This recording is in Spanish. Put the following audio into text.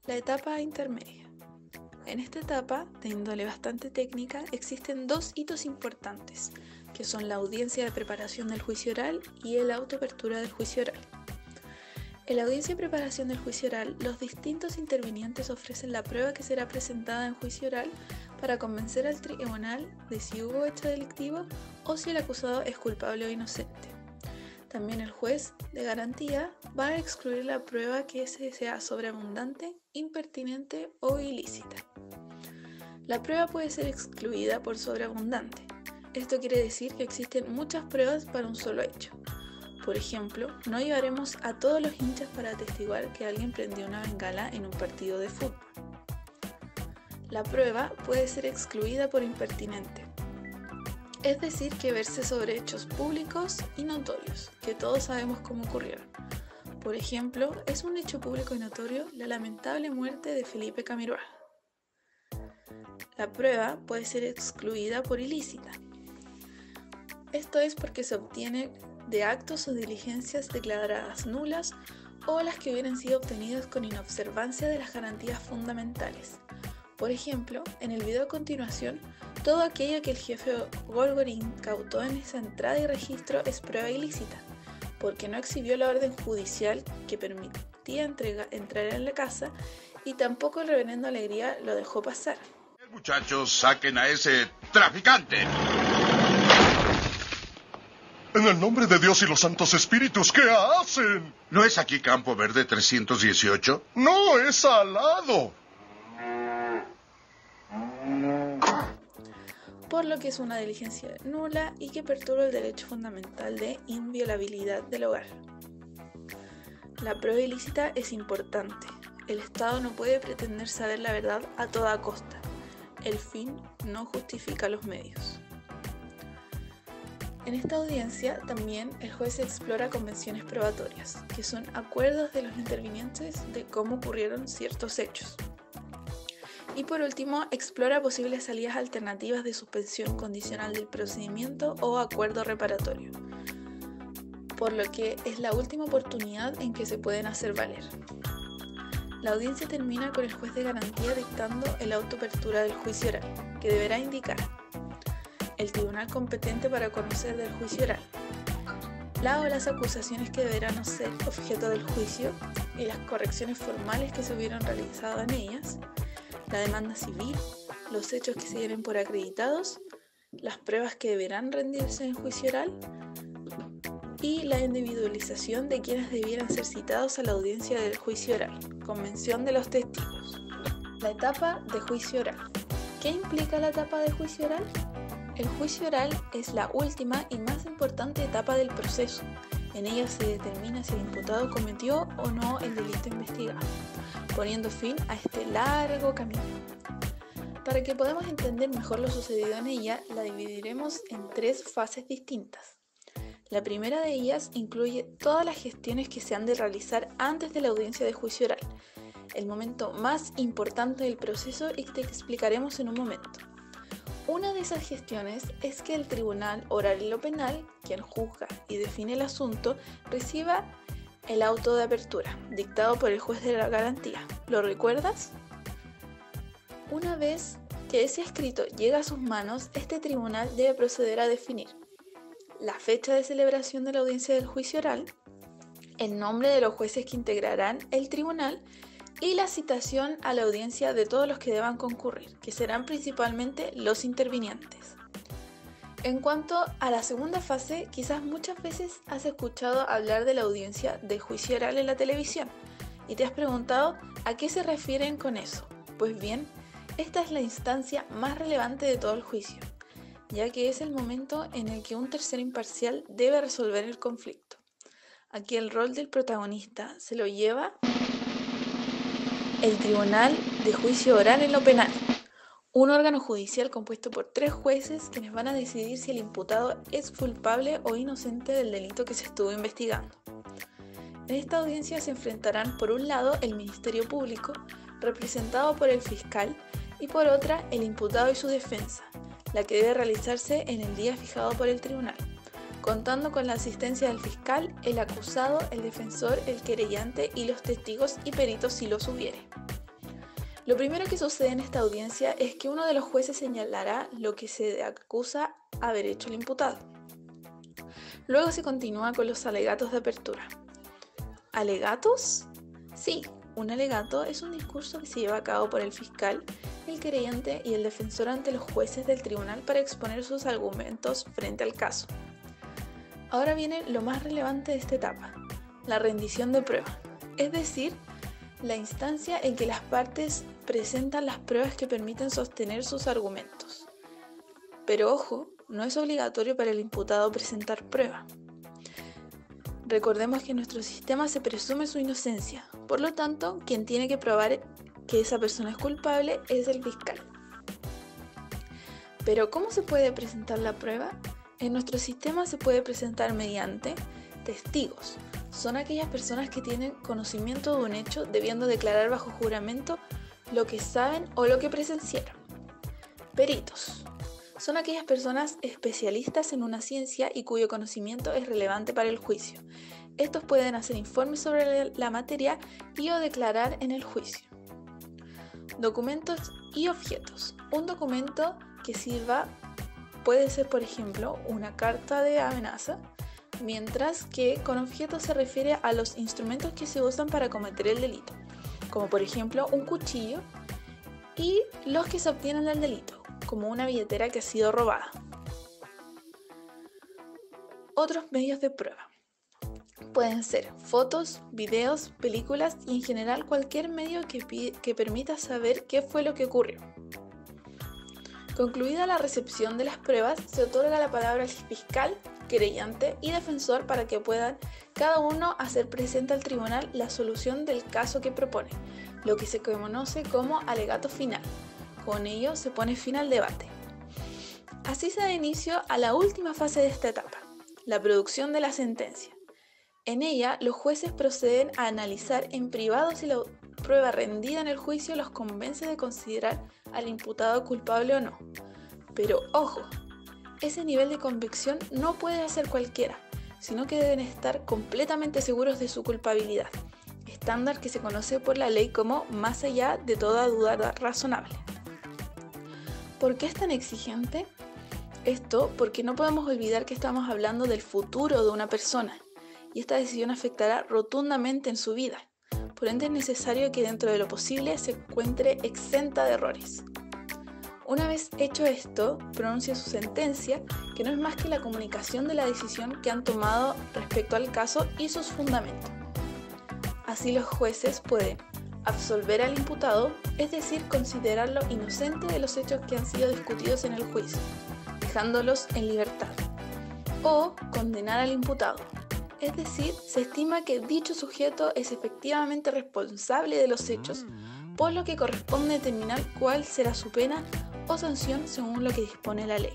La etapa intermedia. En esta etapa, de índole bastante técnica, existen dos hitos importantes, que son la audiencia de preparación del juicio oral y el autoapertura del juicio oral. En la audiencia de preparación del juicio oral, los distintos intervinientes ofrecen la prueba que será presentada en juicio oral para convencer al tribunal de si hubo hecho delictivo o si el acusado es culpable o inocente. También el juez de garantía va a excluir la prueba que sea sobreabundante, impertinente o ilícita. La prueba puede ser excluida por sobreabundante. Esto quiere decir que existen muchas pruebas para un solo hecho. Por ejemplo, no llevaremos a todos los hinchas para atestiguar que alguien prendió una bengala en un partido de fútbol. La prueba puede ser excluida por impertinente. Es decir, que verse sobre hechos públicos y notorios, que todos sabemos cómo ocurrieron. Por ejemplo, es un hecho público y notorio la lamentable muerte de Felipe Camiroaga. La prueba puede ser excluida por ilícita. Esto es porque se obtiene de actos o diligencias declaradas nulas o las que hubieran sido obtenidas con inobservancia de las garantías fundamentales. Por ejemplo, en el video a continuación, todo aquello que el jefe Golgorín cautó en esa entrada y registro es prueba ilícita, porque no exhibió la orden judicial que permitía entrar en la casa y tampoco el reverendo Alegría lo dejó pasar. Muchachos, saquen a ese traficante. En el nombre de Dios y los santos espíritus, ¿qué hacen? ¿No es aquí Campo Verde 318? No, es al lado. Por lo que es una diligencia nula y que perturba el derecho fundamental de inviolabilidad del hogar. La prueba ilícita es importante. El Estado no puede pretender saber la verdad a toda costa. El fin no justifica los medios. En esta audiencia también el juez explora convenciones probatorias, que son acuerdos de los intervinientes de cómo ocurrieron ciertos hechos. Y por último, explora posibles salidas alternativas de suspensión condicional del procedimiento o acuerdo reparatorio, por lo que es la última oportunidad en que se pueden hacer valer. La audiencia termina con el juez de garantía dictando el autoapertura del juicio oral, que deberá indicar el tribunal competente para conocer del juicio oral, la o las acusaciones que deberán ser objeto del juicio y las correcciones formales que se hubieran realizado en ellas, la demanda civil, los hechos que se tienen por acreditados, las pruebas que deberán rendirse en juicio oral y la individualización de quienes debieran ser citados a la audiencia del juicio oral, convención de los testigos. La etapa de juicio oral. ¿Qué implica la etapa de juicio oral? El juicio oral es la última y más importante etapa del proceso. En ella se determina si el imputado cometió o no el delito investigado, poniendo fin a este largo camino. Para que podamos entender mejor lo sucedido en ella, la dividiremos en tres fases distintas. La primera de ellas incluye todas las gestiones que se han de realizar antes de la audiencia de juicio oral, el momento más importante del proceso y que te explicaremos en un momento. Una de esas gestiones es que el tribunal oral en lo penal, quien juzga y define el asunto, reciba el auto de apertura, dictado por el juez de la garantía. ¿Lo recuerdas? Una vez que ese escrito llega a sus manos, este tribunal debe proceder a definir la fecha de celebración de la audiencia del juicio oral, el nombre de los jueces que integrarán el tribunal y la citación a la audiencia de todos los que deban concurrir, que serán principalmente los intervinientes. En cuanto a la segunda fase, quizás muchas veces has escuchado hablar de la audiencia de juicio oral en la televisión y te has preguntado a qué se refieren con eso. Pues bien, esta es la instancia más relevante de todo el juicio, ya que es el momento en el que un tercero imparcial debe resolver el conflicto. Aquí el rol del protagonista se lo lleva el Tribunal de Juicio Oral en lo Penal, un órgano judicial compuesto por 3 jueces quienes van a decidir si el imputado es culpable o inocente del delito que se estuvo investigando. En esta audiencia se enfrentarán por un lado el Ministerio Público, representado por el fiscal, y por otra el imputado y su defensa, la que debe realizarse en el día fijado por el tribunal, contando con la asistencia del fiscal, el acusado, el defensor, el querellante y los testigos y peritos si los hubiere. Lo primero que sucede en esta audiencia es que uno de los jueces señalará lo que se acusa haber hecho el imputado. Luego se continúa con los alegatos de apertura. ¿Alegatos? Sí, un alegato es un discurso que se lleva a cabo por el fiscal, el querellante y el defensor ante los jueces del tribunal para exponer sus argumentos frente al caso. Ahora viene lo más relevante de esta etapa, la rendición de prueba, es decir, la instancia en que las partes presentan las pruebas que permiten sostener sus argumentos. Pero ojo, no es obligatorio para el imputado presentar prueba. Recordemos que en nuestro sistema se presume su inocencia, por lo tanto, quien tiene que probar que esa persona es culpable es el fiscal. Pero ¿cómo se puede presentar la prueba? En nuestro sistema se puede presentar mediante testigos. Son aquellas personas que tienen conocimiento de un hecho debiendo declarar bajo juramento lo que saben o lo que presenciaron. Peritos. Son aquellas personas especialistas en una ciencia y cuyo conocimiento es relevante para el juicio. Estos pueden hacer informes sobre la materia y o declarar en el juicio. Documentos y objetos. Un documento que sirva puede ser, por ejemplo, una carta de amenaza, mientras que con objetos se refiere a los instrumentos que se usan para cometer el delito, como por ejemplo un cuchillo, y los que se obtienen del delito, como una billetera que ha sido robada. Otros medios de prueba pueden ser fotos, videos, películas y en general cualquier medio que permita saber qué fue lo que ocurrió. Concluida la recepción de las pruebas, se otorga la palabra al fiscal, querellante y defensor para que puedan cada uno hacer presente al tribunal la solución del caso que propone, lo que se conoce como alegato final. Con ello se pone fin al debate. Así se da inicio a la última fase de esta etapa, la producción de la sentencia. En ella, los jueces proceden a analizar en privado si la prueba rendida en el juicio los convence de considerar al imputado culpable o no. Pero ojo, ese nivel de convicción no puede hacer cualquiera, sino que deben estar completamente seguros de su culpabilidad, estándar que se conoce por la ley como más allá de toda duda razonable. ¿Por qué es tan exigente? Esto porque no podemos olvidar que estamos hablando del futuro de una persona, y esta decisión afectará rotundamente en su vida. Por ende es necesario que dentro de lo posible se encuentre exenta de errores. Una vez hecho esto, pronuncia su sentencia, que no es más que la comunicación de la decisión que han tomado respecto al caso y sus fundamentos. Así los jueces pueden absolver al imputado, es decir, considerarlo inocente de los hechos que han sido discutidos en el juicio, dejándolos en libertad, o condenar al imputado. Es decir, se estima que dicho sujeto es efectivamente responsable de los hechos, por lo que corresponde determinar cuál será su pena o sanción según lo que dispone la ley.